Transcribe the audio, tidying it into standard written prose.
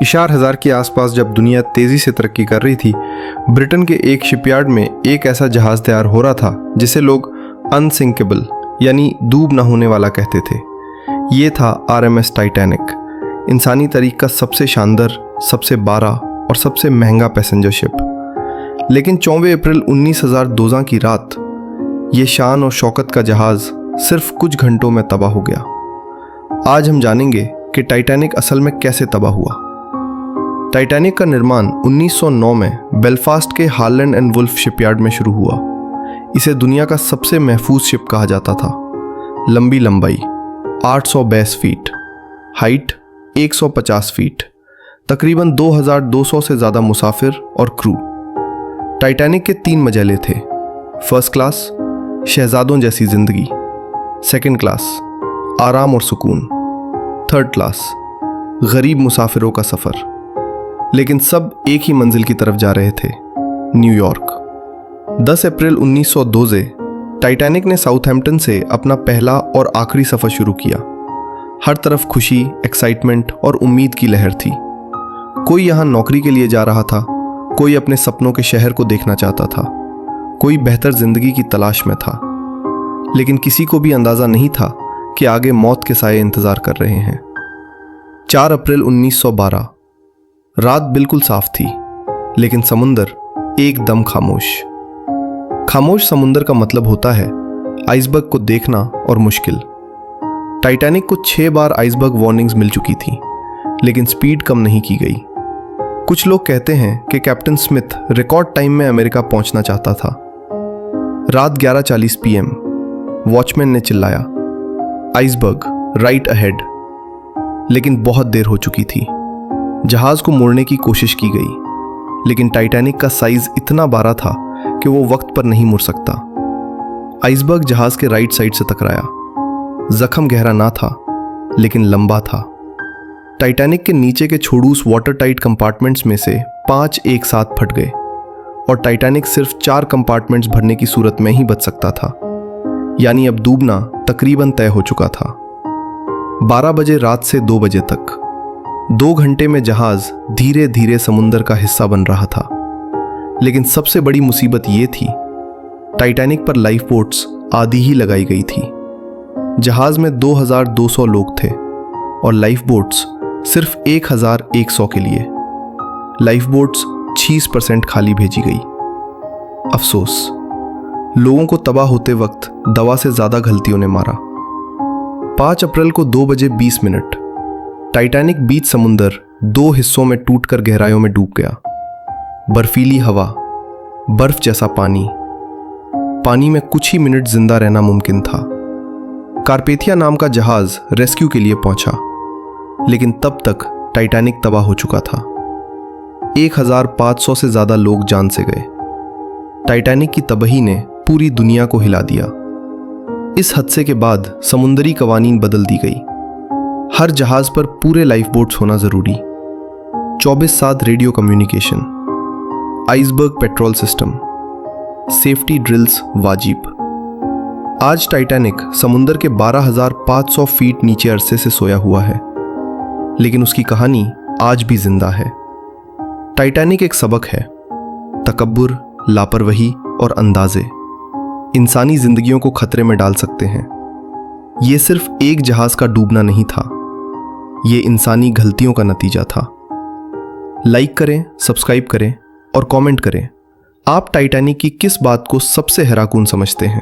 इशार हज़ार के आसपास जब दुनिया तेज़ी से तरक्की कर रही थी, ब्रिटेन के एक शिपयार्ड में एक ऐसा जहाज़ तैयार हो रहा था जिसे लोग अनसिंकेबल यानी डूब ना होने वाला कहते थे। ये था RMS टाइटैनिक, इंसानी तारीख का सबसे शानदार, सबसे बड़ा और सबसे महंगा पैसेंजर शिप। लेकिन 24 अप्रैल 19,002 की रात ये शान और शौकत का जहाज़ सिर्फ कुछ घंटों में तबाह हो गया। आज हम जानेंगे कि टाइटैनिक असल में कैसे तबाह हुआ। टाइटैनिक का निर्माण 1909 में बेलफास्ट के हालैंड एंड वुल्फ शिपयार्ड में शुरू हुआ। इसे दुनिया का सबसे महफूज शिप कहा जाता था। लंबी लंबाई 822 फीट, हाइट 150 फीट, तकरीबन 2200 से ज़्यादा मुसाफिर और क्रू। टाइटैनिक के 3 मजले थे। फर्स्ट क्लास, शहजादों जैसी जिंदगी। सेकंड क्लास, आराम और सुकून। थर्ड क्लास, गरीब मुसाफिरों का सफ़र। लेकिन सब एक ही मंजिल की तरफ जा रहे थे, न्यूयॉर्क। 10 अप्रैल 1902 से टाइटैनिक ने साउथहैम्पटन से अपना पहला और आखिरी सफ़र शुरू किया। हर तरफ खुशी, एक्साइटमेंट और उम्मीद की लहर थी। कोई यहाँ नौकरी के लिए जा रहा था, कोई अपने सपनों के शहर को देखना चाहता था, कोई बेहतर जिंदगी की तलाश में था। लेकिन किसी को भी अंदाज़ा नहीं था कि आगे मौत के साए इंतज़ार कर रहे हैं। 4 अप्रैल 1912, रात बिल्कुल साफ थी, लेकिन समुंदर एकदम खामोश। खामोश समुंदर का मतलब होता है आइसबर्ग को देखना और मुश्किल। टाइटैनिक को 6 बार आइसबर्ग वार्निंग्स मिल चुकी थी, लेकिन स्पीड कम नहीं की गई। कुछ लोग कहते हैं कि कैप्टन स्मिथ रिकॉर्ड टाइम में अमेरिका पहुंचना चाहता था। रात 11:40 PM, वॉचमैन ने चिल्लाया, आइसबर्ग राइट अहेड। लेकिन बहुत देर हो चुकी थी। जहाज को मोड़ने की कोशिश की गई, लेकिन टाइटैनिक का साइज इतना बड़ा था कि वो वक्त पर नहीं मुड़ सकता। आइसबर्ग जहाज के राइट साइड से टकराया। जख्म गहरा ना था, लेकिन लंबा था। टाइटैनिक के नीचे के छोड़ूस वाटर टाइट कंपार्टमेंट्स में से 5 एक साथ फट गए और टाइटैनिक सिर्फ 4 कंपार्टमेंट्स भरने की सूरत में ही बच सकता था। यानी अब डूबना तकरीबन तय हो चुका था। 12 बजे रात से 2 बजे तक 2 घंटे में जहाज धीरे धीरे समुंदर का हिस्सा बन रहा था। लेकिन सबसे बड़ी मुसीबत ये थी, टाइटैनिक पर लाइफ बोट्स आधी ही लगाई गई थी। जहाज में 2200 लोग थे और लाइफ बोट्स सिर्फ 1100 के लिए। लाइफ बोट्स 60% खाली भेजी गई। अफसोस, लोगों को तबाह होते वक्त दवा से ज्यादा गलतियों ने मारा। 5 अप्रैल को 2:20 टाइटैनिक बीच समुंदर 2 हिस्सों में टूटकर गहराइयों में डूब गया। बर्फीली हवा, बर्फ जैसा पानी में कुछ ही मिनट जिंदा रहना मुमकिन था। कारपेथिया नाम का जहाज रेस्क्यू के लिए पहुंचा, लेकिन तब तक टाइटैनिक तबाह हो चुका था। 1500 से ज्यादा लोग जान से गए। टाइटैनिक की तबाही ने पूरी दुनिया को हिला दिया। इस हादसे के बाद समुद्री कवानीन बदल दी गई। हर जहाज पर पूरे लाइफ बोट्स होना जरूरी, 24/7 radio communication, iceberg petrol system, safety drills वाजिब। आज टाइटैनिक समुंदर के 12,500 फीट नीचे अरसे से सोया हुआ है, लेकिन उसकी कहानी आज भी जिंदा है। टाइटैनिक एक सबक है। तकब्बुर, लापरवाही और अंदाजे इंसानी जिंदगियों को खतरे में डाल सकते हैं। ये सिर्फ एक जहाज का डूबना नहीं था, ये इंसानी गलतियों का नतीजा था। लाइक करें, सब्सक्राइब करें और कमेंट करें। आप टाइटैनिक की किस बात को सबसे हैराकून समझते हैं?